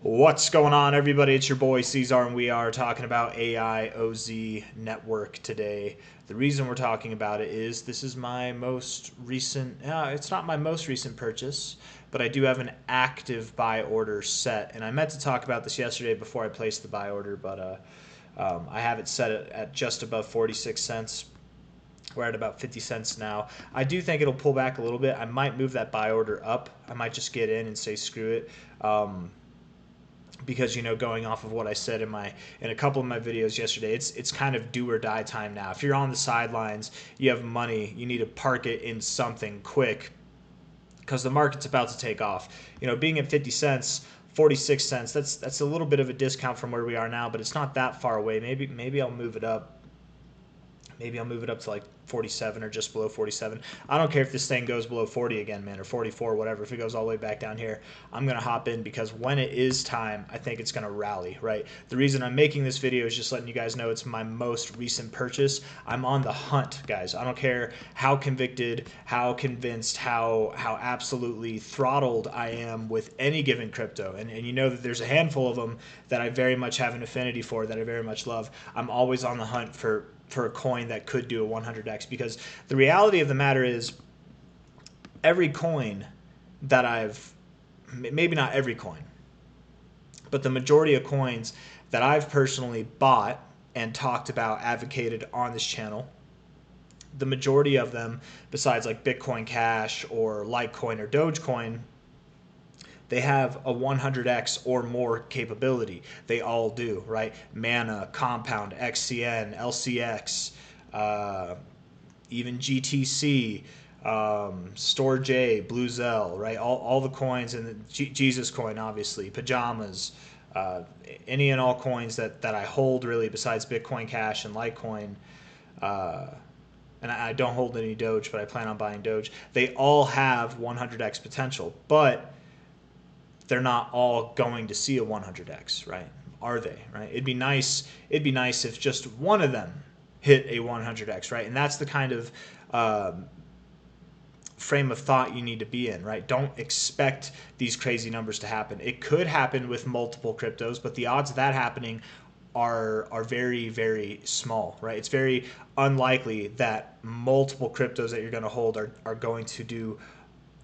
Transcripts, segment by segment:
What's going on, everybody? It's your boy C-Zar, and we are talking about AIOZ network today. The reason we're talking about it is this is my most recent, it's not my most recent purchase, but I do have an active buy order set. And I meant to talk about this yesterday before I placed the buy order, but I have it set at just above 46 cents. We're at about 50 cents now. I do think it'll pull back a little bit. I might move that buy order up. I might just get in and say screw it. Because going off of what I said in a couple of my videos yesterday, it's kind of do or die time now. If you're on the sidelines, you have money, you need to park it in something quick because the market's about to take off. Being at 50 cents, 46 cents, that's a little bit of a discount from where we are now, but it's not that far away. Maybe I'll move it up. Maybe I'll move it up to like 47 or just below 47. I don't care if this thing goes below 40 again, man, or 44, whatever. If it goes all the way back down here, I'm going to hop in because when it is time, I think it's going to rally, right? The reason I'm making this video is just letting you guys know it's my most recent purchase. I'm on the hunt, guys. I don't care how convicted, how convinced, how absolutely throttled I am with any given crypto. And you know that there's a handful of them that I very much have an affinity for, that I very much love. I'm always on the hunt for a coin that could do a 100x, because the reality of the matter is every coin that maybe not every coin, but the majority of coins that I've personally bought and talked about, advocated on this channel, the majority of them, besides like Bitcoin Cash or Litecoin or Dogecoin, they have a 100x or more capability. They all do, right? Mana, Compound, XCN, LCX, even GTC, StoreJ, BlueZell, right? All the coins, and the Jesus coin, obviously, Pajamas, any and all coins that I hold, really, besides Bitcoin Cash and Litecoin. And I don't hold any Doge, but I plan on buying Doge. They all have 100x potential, but they're not all going to see a 100x, right? Are they, right? It'd be nice if just one of them hit a 100x, right? And that's the kind of frame of thought you need to be in, right? Don't expect these crazy numbers to happen. It could happen with multiple cryptos, but the odds of that happening are very, very small, right? It's very unlikely that multiple cryptos that you're going to hold are going to do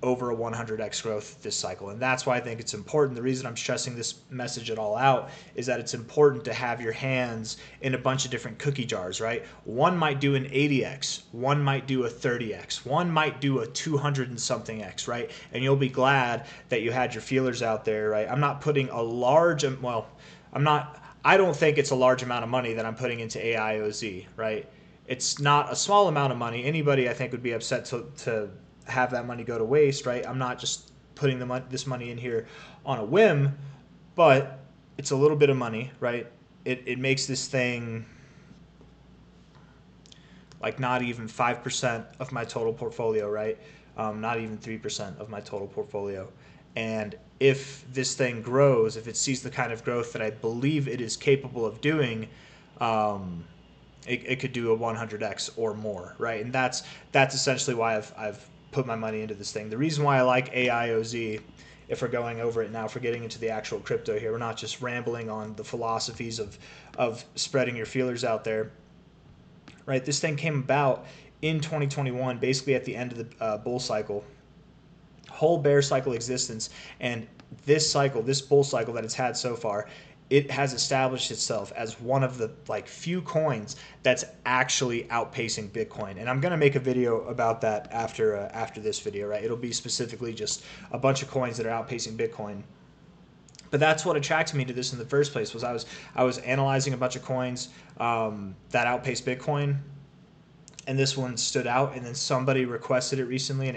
over a 100x growth this cycle. And that's why I think it's important. The reason I'm stressing this message at all out is that it's important to have your hands in a bunch of different cookie jars, right? One might do an 80x, one might do a 30x, one might do a 200 and something x, right? And you'll be glad that you had your feelers out there, right? I'm not putting a large, well, I don't think it's a large amount of money that I'm putting into AIOZ, right? It's not a small amount of money. Anybody, I think, would be upset to have that money go to waste, right? I'm not just putting this money in here on a whim, but it's a little bit of money, right? It makes this thing like not even 5% of my total portfolio, right? Not even 3% of my total portfolio. And if this thing grows, if it sees the kind of growth that I believe it is capable of doing, it could do a 100x or more, right? And that's essentially why I've put my money into this thing. The reason why I like AIOZ, if we're going over it now, if we're getting into the actual crypto here, we're not just rambling on the philosophies of spreading your feelers out there, right? This thing came about in 2021, basically at the end of the bull cycle, whole bear cycle existence, and this cycle, this bull cycle that it's had so far, it has established itself as one of the few coins that's actually outpacing Bitcoin. And I'm going to make a video about that after this video, right? It'll be specifically just a bunch of coins that are outpacing Bitcoin. But that's what attracted me to this in the first place. Was I was analyzing a bunch of coins that outpaced Bitcoin, and this one stood out, and then somebody requested it recently, and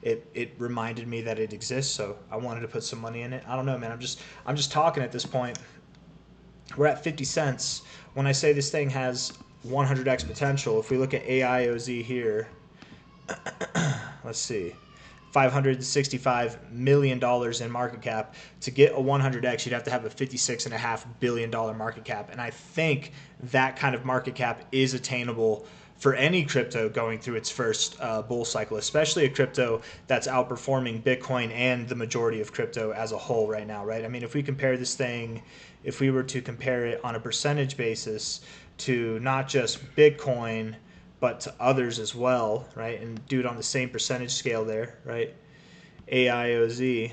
it reminded me that it exists, so I wanted to put some money in it. I don't know, man. I'm just talking at this point. We're at 50 cents. When I say this thing has 100x potential, if we look at AIOZ here, let's see, $565 million in market cap. To get a 100x, you'd have to have a $56.5 billion market cap, and I think that kind of market cap is attainable for any crypto going through its first bull cycle, especially a crypto that's outperforming Bitcoin and the majority of crypto as a whole right now, right? I mean, if we compare this thing, if we were to compare it on a percentage basis to not just Bitcoin, but to others as well, right? And do it on the same percentage scale there, right? AIOZ.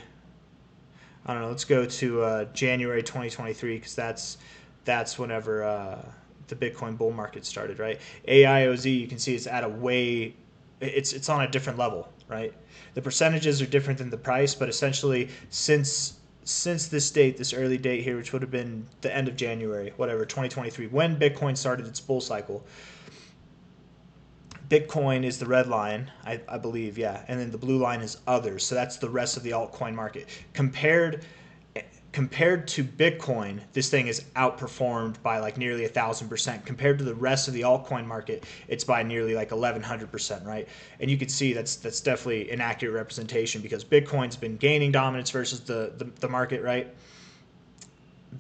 I don't know. Let's go to January 2023 because that's whenever the Bitcoin bull market started, right? AIOZ, you can see it's at a way, it's on a different level, right? The percentages are different than the price, but essentially since this date, this early date here, which would have been the end of January, whatever, 2023, when Bitcoin started its bull cycle, Bitcoin is the red line, I believe, yeah, and then the blue line is others. So that's the rest of the altcoin market. Compared to Bitcoin, this thing is outperformed by like nearly 1,000%. Compared to the rest of the altcoin market, it's by nearly like 1,100%, right? And you can see that's definitely an accurate representation because Bitcoin's been gaining dominance versus the market, right?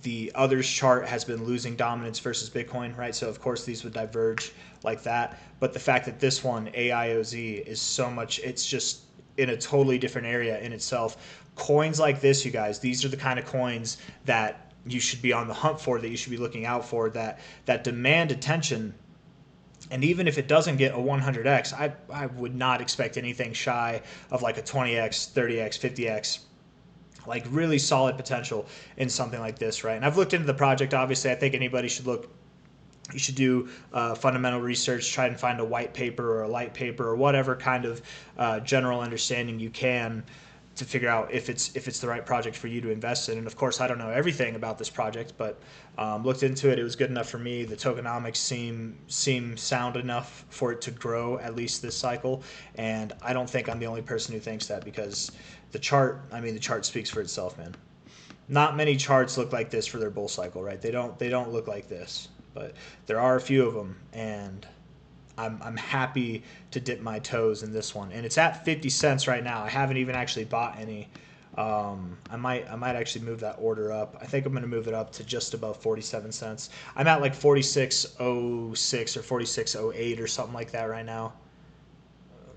The others chart has been losing dominance versus Bitcoin, right? So of course these would diverge like that. But the fact that this one, AIOZ, is so much, it's just in a totally different area in itself. Coins like this, you guys, these are the kind of coins that you should be on the hunt for, that you should be looking out for, that demand attention. And even if it doesn't get a 100x, I would not expect anything shy of like a 20x, 30x, 50x, like really solid potential in something like this, right? And I've looked into the project. Obviously, I think anybody should look. You should do fundamental research, try and find a white paper or a light paper or whatever kind of general understanding you can to figure out if it's the right project for you to invest in. And of course, I don't know everything about this project, but looked into it. It was good enough for me. The tokenomics seem sound enough for it to grow at least this cycle. And I don't think I'm the only person who thinks that because the chart, I mean, the chart speaks for itself, man. Not many charts look like this for their bull cycle, right? They don't look like this, but there are a few of them, and I'm happy to dip my toes in this one. And it's at 50 cents right now. I haven't even actually bought any. I might actually move that order up. I think I'm going to move it up to just above 47 cents. I'm at like 46.06 or 46.08 or something like that right now.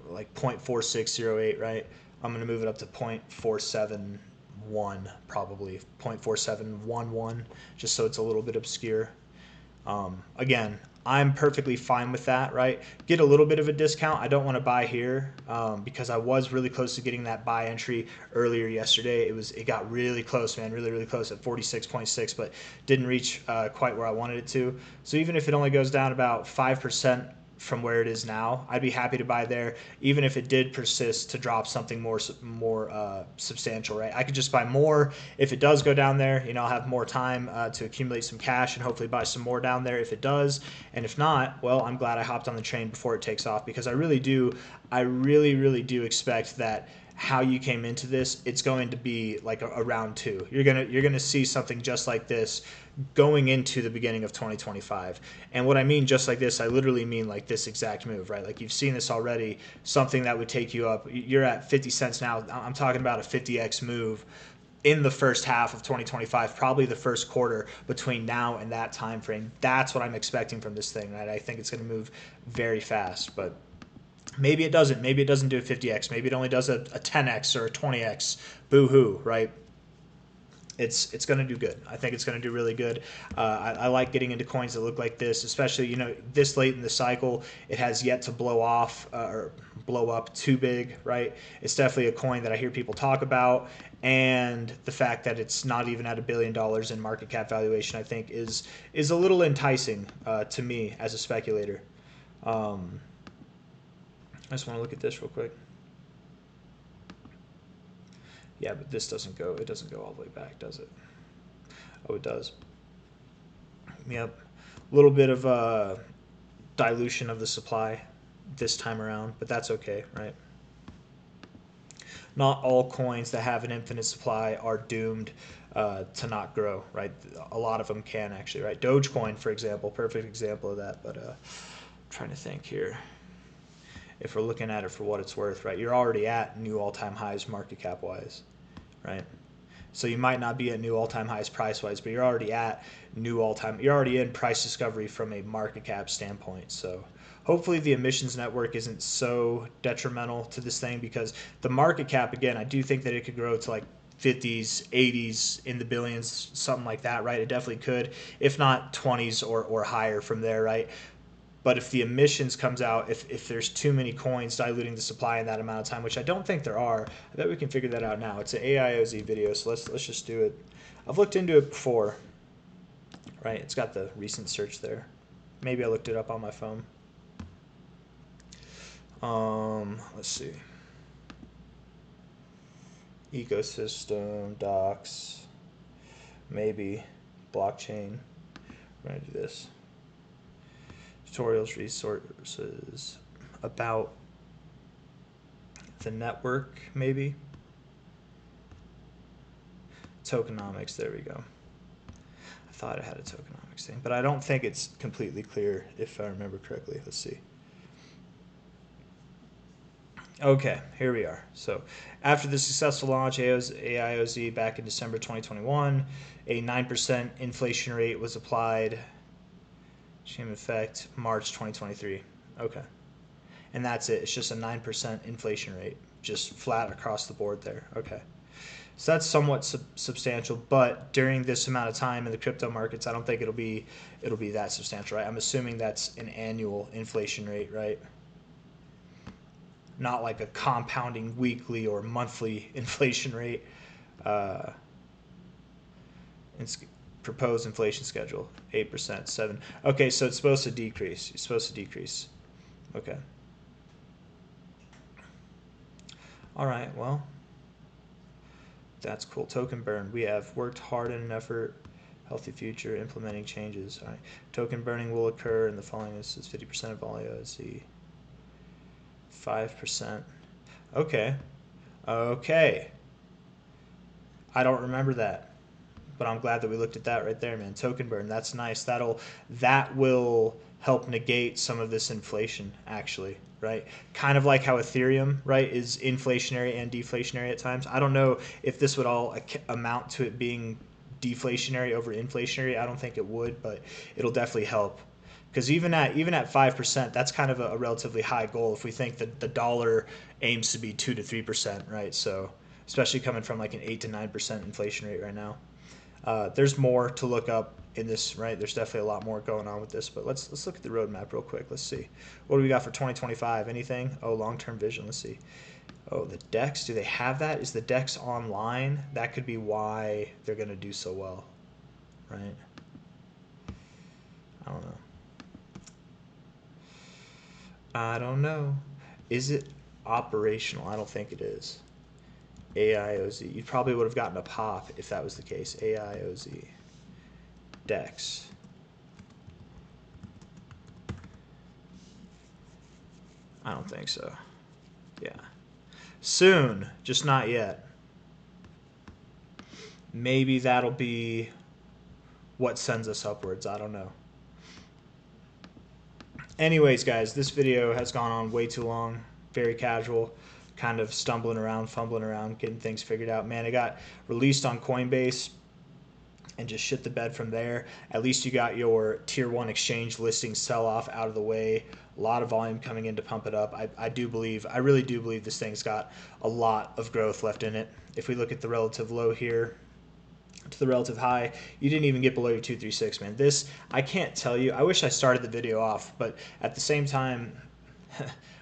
Like 0.4608, right? I'm going to move it up to 0.471, probably 0.4711, just so it's a little bit obscure. Again, I'm perfectly fine with that, right? Get a little bit of a discount. I don't want to buy here because I was really close to getting that buy entry earlier yesterday. It got really close, man, really close at 46.6, but didn't reach quite where I wanted it to. So even if it only goes down about 5% from where it is now, I'd be happy to buy there, even if it did persist to drop something more substantial, right? I could just buy more if it does go down there. You know, I'll have more time to accumulate some cash and hopefully buy some more down there if it does. And if not, well, I'm glad I hopped on the train before it takes off because I really do expect that how you came into this, it's going to be like a round two. You're gonna see something just like this going into the beginning of 2025. And what I mean just like this, I literally mean like this exact move, right? Like you've seen this already, something that would take you up. You're at 50 cents now. I'm talking about a 50x move in the first half of 2025, probably the first quarter between now and that time frame. That's what I'm expecting from this thing, right? I think it's going to move very fast, but maybe it doesn't. Maybe it doesn't do a 50x. Maybe it only does a 10x or a 20x. Boo-hoo, right? It's going to do good. I think it's going to do really good. I like getting into coins that look like this, especially, you know, this late in the cycle. It has yet to blow off or blow up too big, right? It's definitely a coin that I hear people talk about, and the fact that it's not even at $1 billion in market cap valuation, I think, is a little enticing to me as a speculator. I just want to look at this real quick. Yeah, but this doesn't go. It doesn't go all the way back, does it? Oh, it does. Yep. A little bit of dilution of the supply this time around, but that's okay, right? Not all coins that have an infinite supply are doomed to not grow, right? A lot of them can actually, right? Dogecoin, for example, perfect example of that. But I'm trying to think here. If we're looking at it for what it's worth, right? You're already at new all-time highs market cap-wise, right? So you might not be at new all-time highs price-wise, but you're already at new all-time. You're already in price discovery from a market cap standpoint. So hopefully the emissions network isn't so detrimental to this thing, because the market cap, again, I do think that it could grow to like 50s, 80s, in the billions, something like that, right? It definitely could, if not 20s or higher from there, right? But if the emissions comes out, if there's too many coins diluting the supply in that amount of time, which I don't think there are, I bet we can figure that out now. It's an AIOZ video, so let's just do it. I've looked into it before, right? It's got the recent search there. Maybe I looked it up on my phone. Let's see. Ecosystem, docs, maybe blockchain. We're gonna do this. Tutorials, resources, about the network, maybe. Tokenomics, there we go. I thought I had a tokenomics thing, but I don't think it's completely clear if I remember correctly. Let's see. Okay, here we are. So after the successful launch AIOZ back in December 2021, a 9% inflation rate was applied. Came effect March 2023. Okay. And that's it. It's just a 9% inflation rate, just flat across the board there. Okay. So that's somewhat substantial, but during this amount of time in the crypto markets, I don't think it'll be that substantial, right? I'm assuming that's an annual inflation rate, right? Not like a compounding weekly or monthly inflation rate. It's proposed inflation schedule, 8%, 7. Okay, so it's supposed to decrease. It's supposed to decrease. Okay. All right, well, that's cool. Token burn. We have worked hard in an effort, healthy future, implementing changes. All right. Token burning will occur in the following instances: 50% of all AIOZ, 5%. Okay. Okay. I don't remember that, but I'm glad that we looked at that right there, man. Token burn. That's nice. That will help negate some of this inflation, actually, right? Kind of like how Ethereum, right, is inflationary and deflationary at times. I don't know if this would all amount to it being deflationary over inflationary. I don't think it would, but it'll definitely help. Because even at 5%, that's kind of a relatively high goal if we think that the dollar aims to be 2 to 3%, right? So especially coming from like an 8 to 9% inflation rate right now. There's more to look up in this, right? There's definitely a lot more going on with this, but let's look at the roadmap real quick. Let's see. What do we got for 2025? Anything? Oh, long-term vision. Let's see. Oh, the DEX. Do they have that? Is the DEX online? That could be why they're going to do so well, right? I don't know. I don't know. Is it operational? I don't think it is. AIOZ. You probably would have gotten a pop if that was the case. AIOZ. DEX. I don't think so. Yeah. Soon, just not yet. Maybe that'll be what sends us upwards. I don't know. Anyways, guys, this video has gone on way too long. Very casual. Kind of stumbling around, fumbling around, getting things figured out. Man, it got released on Coinbase and just shit the bed from there. At least you got your tier 1 exchange listing sell-off out of the way. A lot of volume coming in to pump it up. I really do believe this thing's got a lot of growth left in it. If we look at the relative low here to the relative high, you didn't even get below your 236, man. This, I can't tell you. I wish I started the video off, but at the same time,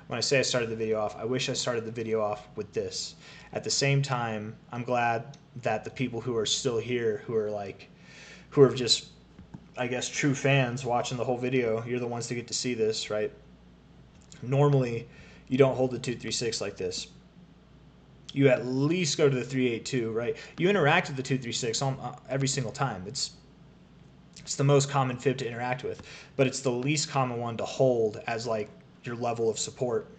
when I say I started the video off, I wish I started the video off with this. At the same time, I'm glad that the people who are still here, who are just, I guess, true fans watching the whole video, you're the ones that get to see this, right? Normally, you don't hold the 236 like this. You at least go to the 382, right? You interact with the 236 every single time. It's the most common fib to interact with, but it's the least common one to hold as like your level of support.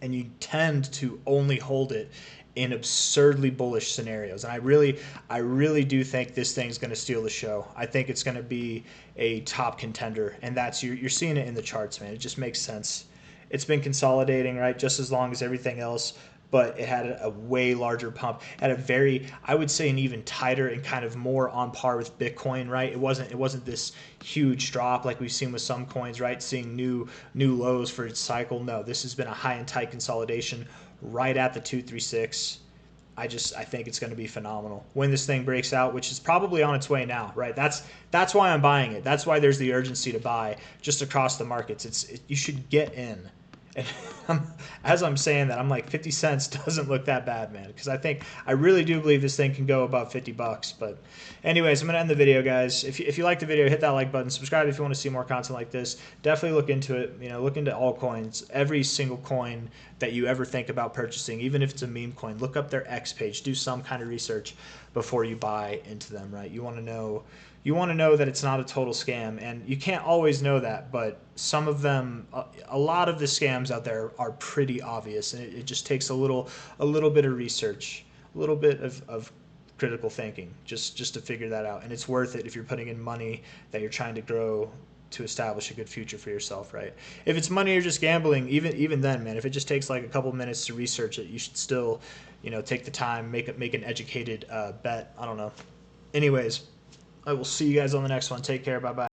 And you tend to only hold it in absurdly bullish scenarios. And I really do think this thing's going to steal the show. I think it's going to be a top contender, and that's you're seeing it in the charts, man. It just makes sense. It's been consolidating, right, just as long as everything else, but it had a way larger pump, had a very, I would say, an even tighter and kind of more on par with Bitcoin, right? It wasn't this huge drop like we've seen with some coins, right? Seeing new lows for its cycle. No, this has been a high and tight consolidation right at the 236. I think it's going to be phenomenal when this thing breaks out, which is probably on its way now, right? That's why I'm buying it. That's why there's the urgency to buy just across the markets. You should get in. And as I'm saying that, I'm like 50 cents doesn't look that bad, man, because I really do believe this thing can go above 50 bucks. But anyways, I'm going to end the video, guys. If you like the video, hit that like button, subscribe if you want to see more content like this. Definitely look into it. Look into altcoins, every single coin that you ever think about purchasing, even if it's a meme coin. Look up their X page, do some kind of research before you buy into them, right? You want to know that it's not a total scam, and you can't always know that, but some of them, a lot of the scams out there are pretty obvious, and it just takes a little bit of research, a little bit of critical thinking just to figure that out. And it's worth it if you're putting in money that you're trying to grow to establish a good future for yourself, right? If it's money you're just gambling, even then, man, if it just takes like a couple minutes to research it, you should still, take the time, make an educated bet. I don't know. Anyways, I will see you guys on the next one. Take care. Bye bye.